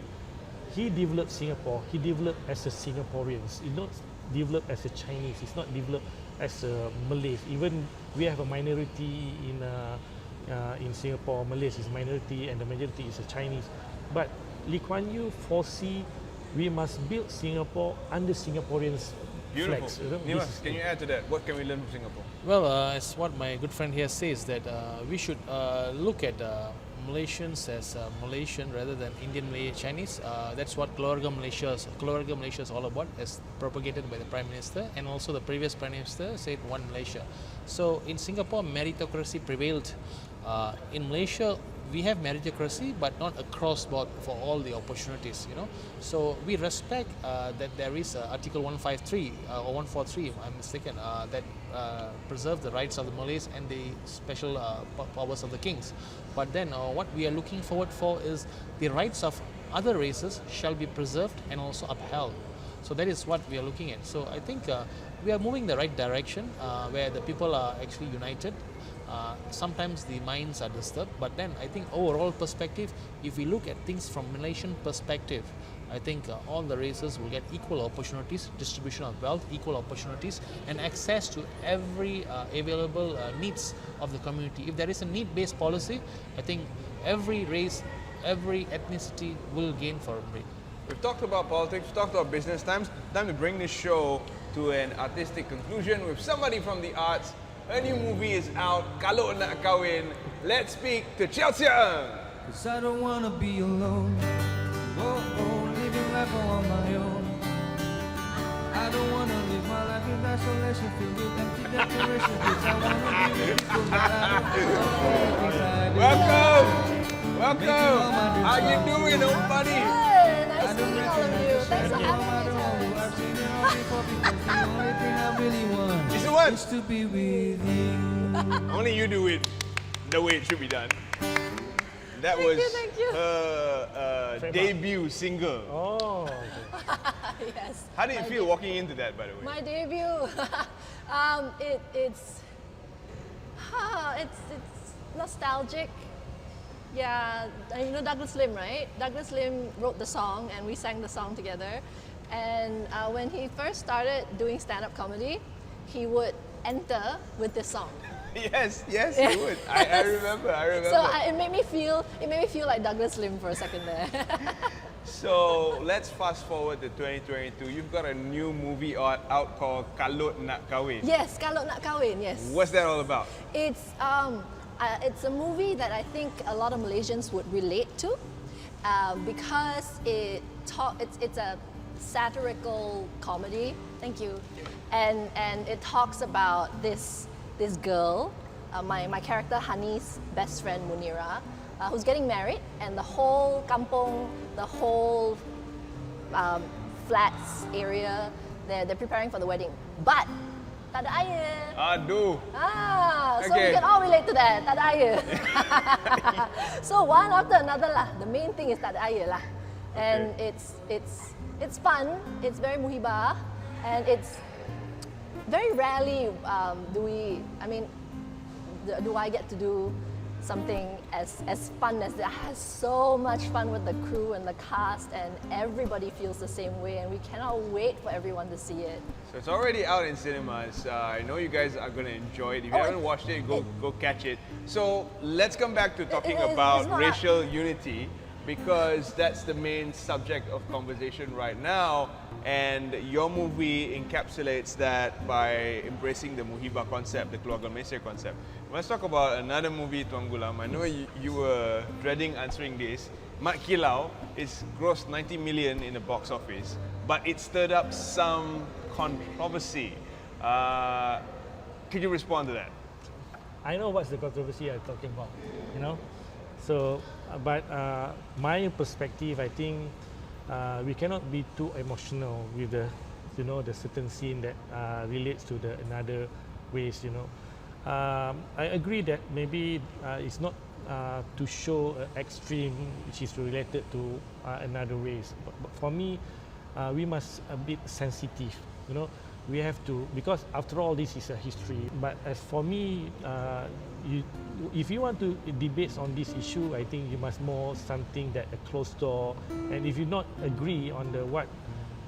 S4: he developed Singapore, he developed as a Singaporeans. He not developed as a Chinese. He's not developed as a Malays. Even we have a minority in Singapore. Malays is minority and the majority is a Chinese. But Lee Kuan Yew foresee we must build Singapore under Singaporeans
S2: Beautiful.
S4: flags. You know,
S2: Nivas,
S4: this is
S2: can you add to that? What can we learn from Singapore?
S5: Well, as what my good friend here says, that we should look at Malaysians as Malaysian rather than Indian Malay Chinese. That's what Keluarga Malaysia is all about, as propagated by the Prime Minister, and also the previous Prime Minister said one Malaysia. So in Singapore, meritocracy prevailed. In Malaysia, we have meritocracy, but not across board for all the opportunities, you know. So we respect that there is Article 153 or 143, if I'm mistaken, that preserve the rights of the Malays and the special powers of the kings. But then what we are looking forward for is the rights of other races shall be preserved and also upheld. So that is what we are looking at. So I think we are moving the right direction where the people are actually united. Sometimes the minds are disturbed, but then I think overall perspective, if we look at things from Malaysian perspective, I think all the races will get equal opportunities, distribution of wealth, equal opportunities, and access to every available needs of the community. If there is a need-based policy, I think every race, every ethnicity will gain from it.
S2: We've talked about politics, we've talked about business. Time to bring this show to an artistic conclusion with somebody from the arts. A new movie is out, Kalau Nak Kahwin. Let's speak to CHELSIA.
S1: 'Cause I don't wanna be alone. Oh, oh, living life on my own. I don't wanna live my life in isolation, filled with empty declarations. 'Cause I wanna be with people that I don't
S2: Welcome! Welcome! How you doing, old buddy?
S6: Good. Nice meeting all of you. Thanks for having me, Terrence.
S1: I've seen it all before because the only thing I really want
S2: Is it what?
S1: is to be with you.
S2: Only you do it the way it should be done. That was
S6: Thank you.
S2: her debut single.
S4: Oh, okay.
S6: Yes.
S2: How did you
S6: my
S2: feel walking into that, by the way?
S6: My debut. It's nostalgic. Yeah, you know Douglas Lim, right? Douglas Lim wrote the song, and we sang the song together. And when he first started doing stand-up comedy, he would enter with this song.
S2: Yes, you would. I remember.
S6: So it made me feel like Douglas Lim for a second there.
S2: So let's fast forward to 2022. You've got a new movie out called Kalau Nak Kahwin.
S6: Yes, Kalau Nak Kahwin. Yes.
S2: What's that all about?
S6: It's a movie that I think a lot of Malaysians would relate to because it's a satirical comedy. Thank you. And it talks about this girl, my character Hani's best friend Munira, who's getting married, and the whole kampong, the whole flats area, they're preparing for the wedding. But tak ada air.
S2: Aduh.
S6: So we can all relate to that. Tak ada air. So one after another lah. The main thing is tak ada air lah. And it's fun. It's very muhibah, and it's very rarely do I get to do something as fun as that. I had so much fun with the crew and the cast, and everybody feels the same way, and we cannot wait for everyone to see it.
S2: So it's already out in cinemas. I know you guys are going to enjoy it. If you haven't watched it, go catch it. So let's come back to talking about
S6: it's not
S2: racial unity, because that's the main subject of conversation right now. And your movie encapsulates that by embracing the Muhibah concept, the Keluarga Malaysia concept. Let's talk about another movie, Tuan GHULAM. I know you were dreading answering this. Mat Kilau is grossed 90 million in the box office, but it stirred up some controversy. Could you respond to that?
S4: I know what's the controversy I'm talking about, you know. So, but my perspective, I think we cannot be too emotional with the certain scene that relates to the another ways, you know. I agree that maybe it's not to show extreme which is related to another race, but for me, we must a bit sensitive, you know. We have to, because after all this is a history. But as for me, if you want to debate on this issue, I think you must more something that a closed door. And if you not agree on the what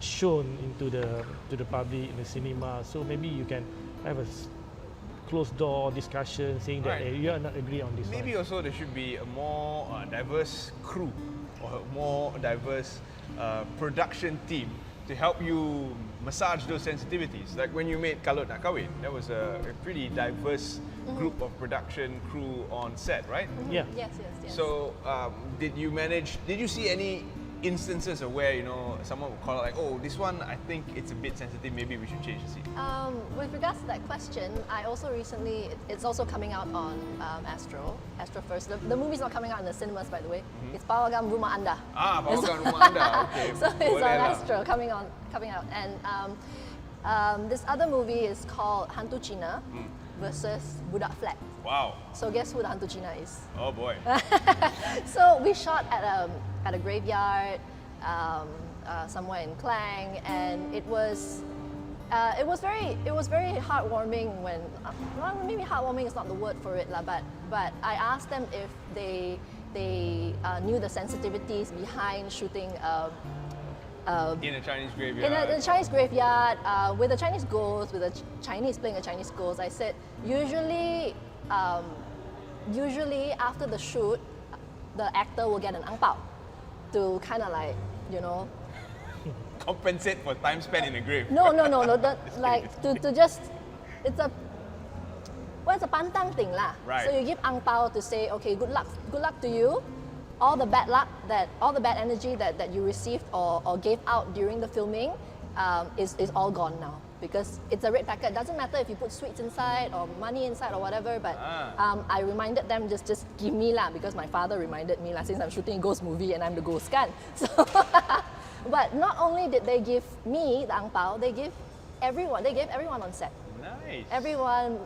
S4: shown into the public in the cinema, so maybe you can have a closed door discussion saying that you are not agree on this.
S2: Maybe
S4: one.
S2: also there should be a more diverse crew or a more diverse production team, to help you massage those sensitivities. Like when you made Kalau Nak Kawin, that was a pretty diverse group of production crew on set, right?
S4: Yeah.
S6: Yes.
S2: So did you see any instances of where, you know, someone would call out like, oh, this one, I think it's a bit sensitive, maybe we should change the scene?
S6: With regards to that question, I also recently, it's also coming out on Astro First. The movie's not coming out in the cinemas, by the way. It's Pawagam Rumah Anda.
S2: Pawagam Rumah Anda, okay.
S6: So it's on
S2: Boleh lah.
S6: Astro, coming out. And this other movie is called Hantu Cina versus Budak Flat.
S2: Wow.
S6: So guess who the Hantu Cina is?
S2: Oh boy.
S6: So we shot at a graveyard somewhere in Klang, and it was very heartwarming when well, maybe heartwarming is not the word for it lah, but I asked them if they knew the sensitivities behind shooting
S2: In a Chinese graveyard.
S6: in a Chinese graveyard with a Chinese ghost, with a Chinese playing a Chinese ghost. I said usually after the shoot, the actor will get an ang pao to kind of like, you know,
S2: Compensate for time spent in a grave.
S6: no, like to just, it's a pantang thing lah.
S2: Right.
S6: So you give ang pao to say, okay, good luck to you. All the bad energy that you received or gave out during the filming is all gone now, because it's a red packet. It doesn't matter if you put sweets inside or money inside or whatever, but I reminded them just give me lah, because my father reminded me lah, since I'm shooting a ghost movie and I'm the ghost kan. So, but not only did they give me the ang pao, they gave everyone on set.
S2: Nice.
S6: Everyone,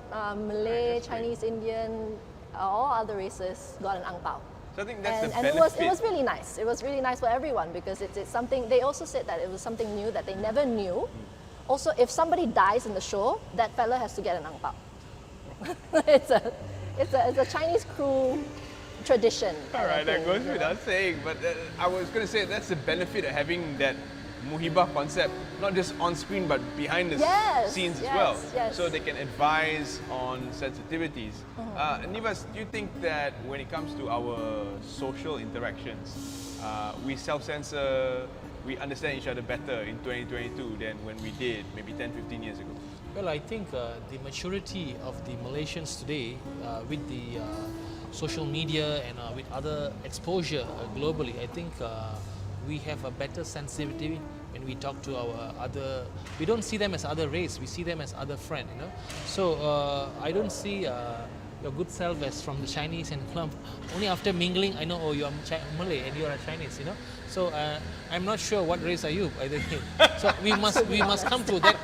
S6: Malay, Chinese, Indian, all other races got an ang pao.
S2: So I think that's the
S6: And
S2: benefit.
S6: it was really nice. It was really nice for everyone, because it's something. They also said that it was something new that they never knew. Also, if somebody dies in the show, that fella has to get an ang pao. it's a Chinese crew tradition.
S2: All right, that goes without saying. But I was going to say that's the benefit of having that muhibah concept, not just on screen but behind the scenes as well.
S6: Yes.
S2: So they can advise on sensitivities. Nivas, do you think that when it comes to our social interactions, we self-censor, we understand each other better in 2022 than when we did maybe 10, 15 years ago?
S5: Well, I think the maturity of the Malaysians today with the social media and with other exposure globally, I think we have a better sensitivity when we talk to our other. We don't see them as other race, we see them as other friend, you know. So I don't see your good self as from the Chinese and clump. Only after mingling, I know, oh, you're Malay and you're a Chinese, you know. So I'm not sure what race are you, by the way. So we must come to that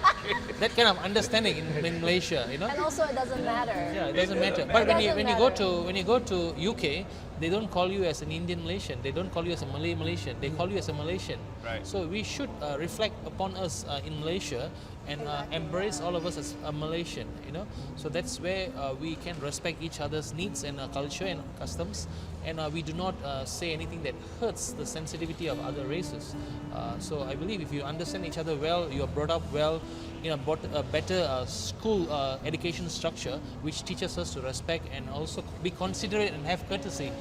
S5: kind of understanding in Malaysia, you know.
S6: And also, it doesn't matter.
S5: Yeah, it doesn't matter. But when you go to UK, they don't call you as an Indian Malaysian. They don't call you as a Malay Malaysian. They call you as a Malaysian.
S2: Right.
S5: So we should reflect upon us in Malaysia and embrace all of us as a Malaysian. You know. So that's where we can respect each other's needs and culture and customs, and we do not say anything that hurts the sensitivity of other races. So I believe if you understand each other well, you are brought up well in a better school education structure, which teaches us to respect and also be considerate and have courtesy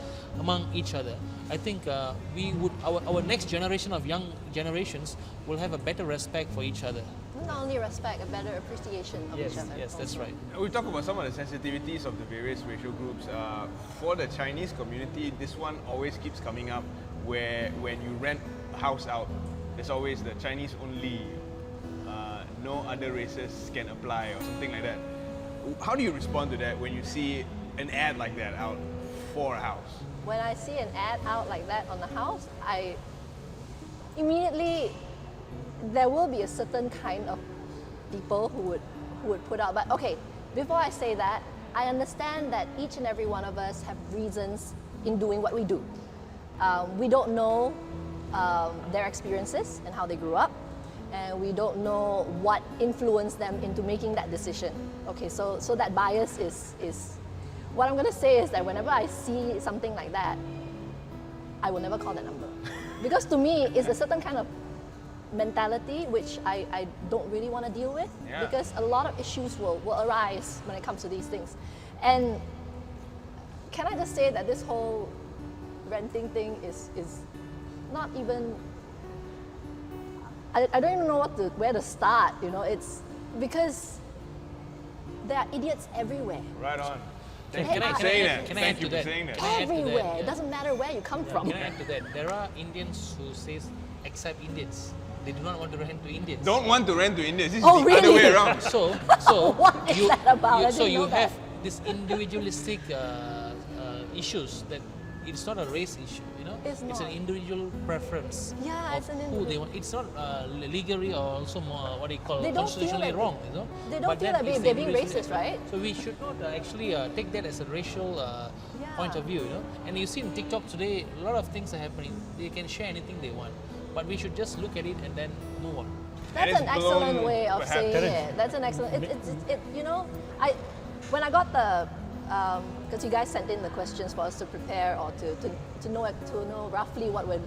S5: among each other. I think our next generation of young generations will have a better respect for each other.
S6: Not only respect, a better appreciation of each other.
S5: Yes, that's right.
S2: We talk about some of the sensitivities of the various racial groups. For the Chinese community, this one always keeps coming up, where when you rent a house out, there's always the Chinese only, no other races can apply or something like that. How do you respond to that when you see an ad like that out for a house?
S6: When I see an ad out like that on the house, I immediately, there will be a certain kind of people who would put out. But okay, before I say that, I understand that each and every one of us have reasons in doing what we do. We don't know their experiences and how they grew up, and we don't know what influenced them into making that decision. Okay, so that bias is what I'm going to say is that whenever I see something like that, I will never call that number. Because to me, it's a certain kind of mentality which I don't really want to deal with, because a lot of issues will arise when it comes to these things. And can I just say that this whole renting thing is not even, I don't even know where to start. You know, it's because there are idiots everywhere.
S2: Right on.
S6: Can
S2: Thank you
S6: I-
S2: for
S6: can I-
S2: saying that.
S5: can I
S2: Thank
S5: add
S2: you
S5: to
S2: for
S5: that?
S2: saying that.
S5: Can I add to that?
S6: Everywhere.
S5: Yeah.
S6: It doesn't matter where you come from.
S5: Can I add to that? There are Indians who says accept Indians. They do not want to rent to Indians.
S2: Don't want to rent to Indians. This is
S6: Oh,
S2: the other way
S6: really?
S2: around.
S5: So
S6: What is that about? I
S5: so
S6: didn't
S5: you
S6: know that.
S5: have this individualistic issues that it's not a race issue. You know,
S6: It's
S5: an
S6: not.
S5: individual preference.
S6: Yeah,
S5: of
S6: it's an
S5: who they
S6: individual-
S5: want. It's not legally or also more, what do you call
S6: They don't feel
S5: constitutionally
S6: like-
S5: wrong. You know,
S6: they don't
S5: But
S6: feel
S5: that
S6: like
S5: is
S6: they're
S5: the
S6: being
S5: individual
S6: racist,
S5: aspect.
S6: right?
S5: So we should not actually take that as a racial point of view. You know, and you see in TikTok today, a lot of things are happening. They can share anything they want, but we should just look at it and then move on.
S6: That's
S2: it's
S6: an excellent
S2: blown
S6: way of
S2: perhaps-
S6: saying
S4: Terrence.
S6: it. That's an excellent. You know, when I got the, because you guys sent in the questions for us to prepare or to know roughly what we're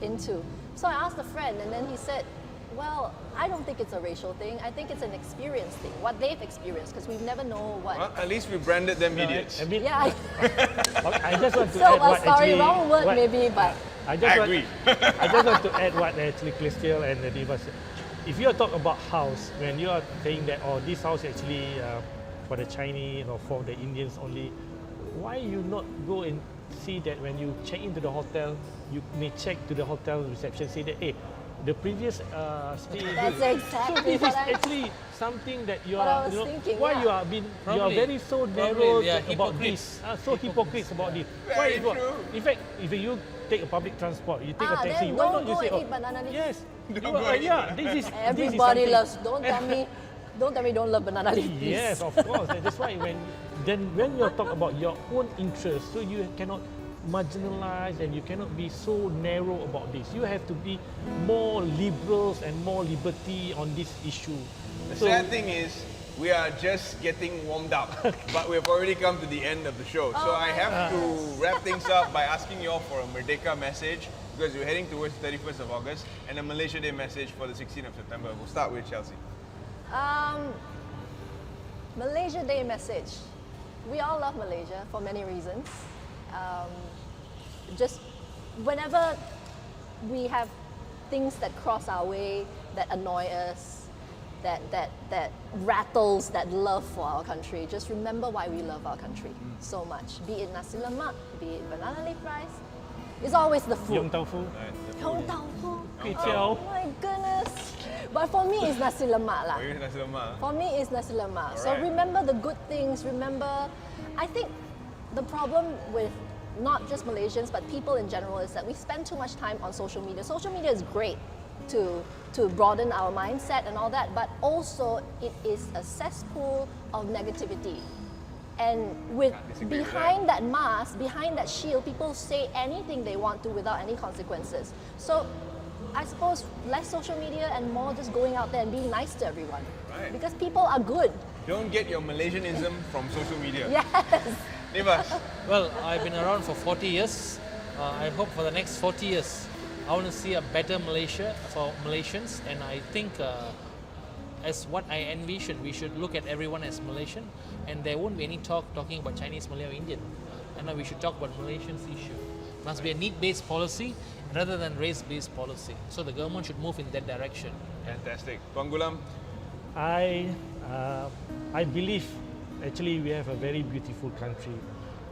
S6: into. So I asked a friend, and then he said, "Well, I don't think it's a racial thing. I think it's an experience thing. What they've experienced, because we never know what."
S2: Well, at least we branded them idiots.
S4: I mean,
S6: Yeah.
S4: I just want to
S6: So
S4: add what
S6: sorry,
S4: actually.
S6: wrong word
S4: what-
S6: maybe, but
S4: I just
S2: I
S4: want,
S2: agree.
S4: I just want to add what actually Crystal and Nivas said. If you are talking about house, when you are saying that, oh, this house actually for the Chinese or for the Indians only, why you not go and see that when you check into the hotel, you may check to the hotel reception, say that, hey, the previous stay.
S6: That's
S4: so
S6: exactly
S4: this is
S6: what I-
S4: actually something that you
S6: What
S4: are,
S6: I was
S4: you know,
S6: thinking,
S4: why
S6: yeah.
S4: you are being, you are
S5: Probably-
S4: very so
S5: probably
S4: narrow
S5: they are
S4: about
S5: hypocrites.
S4: this, so hypocrites about this. Why
S2: Very
S4: is what?
S2: true.
S4: In fact, if you take a public transport, you take a
S6: then
S4: taxi, why
S6: don't
S4: not you
S6: go
S4: say,
S6: and
S4: oh,
S6: eat banana leaf.
S4: yes,
S2: Don't
S4: you
S2: go
S4: are,
S2: and eat
S4: yeah,
S2: banana
S4: this is
S6: everybody
S4: something-
S6: loves. Don't tell me don't love banana leaf. Please.
S4: Yes, of course. That's why when you talk about your own interests, so you cannot marginalize and you cannot be so narrow about this. You have to be more liberals and more liberty on this issue.
S2: The
S4: So-
S2: sad thing is, we are just getting warmed up, but we've already come to the end of the show. So I have to wrap things up by asking you all for a Merdeka message, because we're heading towards the 31st of August, and a Malaysia Day message for the 16th of September. We'll start with Chelsea.
S6: Malaysia Day message. We all love Malaysia for many reasons. Just whenever we have things that cross our way, that annoy us, that rattles that love for our country, just remember why we love our country so much. Be it nasi lemak, be it banana leaf rice, it's always the food.
S4: Yong Tau Fu,
S6: Yong Tau Fu.
S4: Kway
S6: Oh
S4: Teow.
S6: my goodness. But for me, it's nasi lemak lah.
S2: Oh, you nasi lemak.
S6: For me, it's nasi lemak. So
S2: Alright.
S6: remember the good things. Remember, I think the problem with not just Malaysians but people in general is that we spend too much time on social media. Social media is great to broaden our mindset and all that, but also it is a cesspool of negativity. And with
S2: disagree with
S6: behind that mask, behind that shield, people say anything they want to without any consequences. So I suppose less social media and more just going out there and being nice to everyone.
S2: Right.
S6: Because people are good.
S2: Don't get your Malaysianism from social media.
S6: Yes.
S2: Nivas.
S5: Well, I've been around for 40 years. I hope for the next 40 years, I want to see a better Malaysia for Malaysians. And I think as what I envision, we should look at everyone as Malaysian. And there won't be any talking about Chinese, Malay or Indian. And now we should talk about Malaysians issue. Must be a need-based policy rather than race-based policy. So the government should move in that direction.
S2: Fantastic. Tuan Gulam.
S4: I believe actually we have a very beautiful country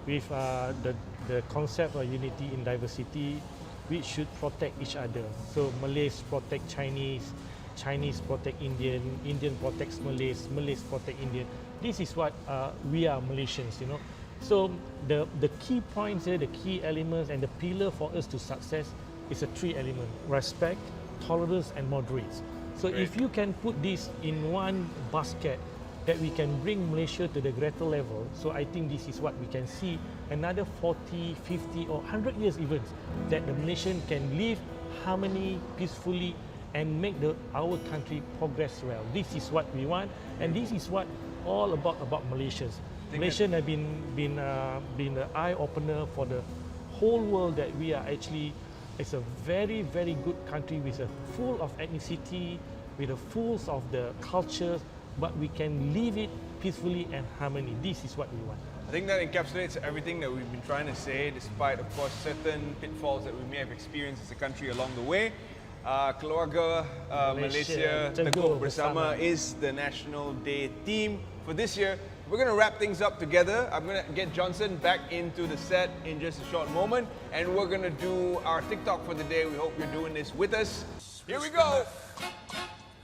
S4: with the concept of unity in diversity. We should protect each other. So Malays protect Chinese, Chinese protect Indian, Indian protects Malays, Malays protect Indian. This is what we are Malaysians, you know. So the key points here, the key elements and the pillar for us to success is a three element: respect, tolerance and moderates. So
S2: Great.
S4: if you can put this in one basket, that we can bring Malaysia to the greater level. So I think this is what we can see another 40, 50 or 100 years even, that the Malaysian can live harmony, peacefully and make our country progress well. This is what we want and this is what all about Malaysians. Malaysian have been an eye-opener for the whole world that we are actually, it's a very, very good country with a full of ethnicity, with a full of the cultures, but we can live it peacefully and harmony. This is what we want.
S2: I think that encapsulates everything that we've been trying to say, despite, of course, certain pitfalls that we may have experienced as a country along the way. Keluarga Malaysia Teguh Bersama
S4: Bersama.
S2: is the National Day theme for this year. We're going to wrap things up together. I'm going to get Johnson back into the set in just a short moment, and we're going to do our TikTok for the day. We hope you're doing this with us. Here we go.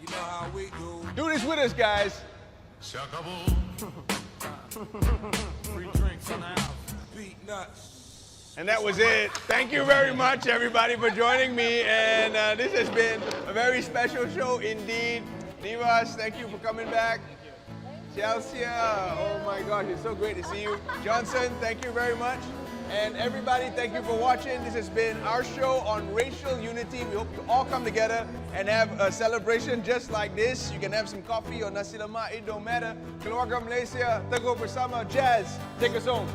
S1: You know how we do.
S2: Do this with us, guys.
S1: Free drinks in the house. Beat nuts.
S2: And that was it. Thank you very much, everybody, for joining me. And this has been a very special show indeed. NIVAS, thank you for coming back. CHELSIA, oh my gosh, it's so great to see you. Johnson, thank you very much. And everybody, thank you for watching. This has been our show on racial unity. We hope to all come together and have a celebration just like this. You can have some coffee or nasi lemak, it don't matter. Keluarga Malaysia, Teguh Bersama, Jazz, take us home.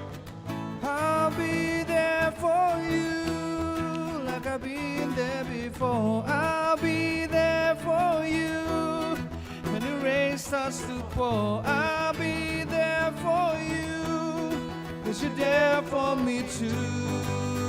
S1: I'll be there for you like I've been there before. I'll be there for you when the rain starts to pour. I'll be there for you 'cause you're there for me too.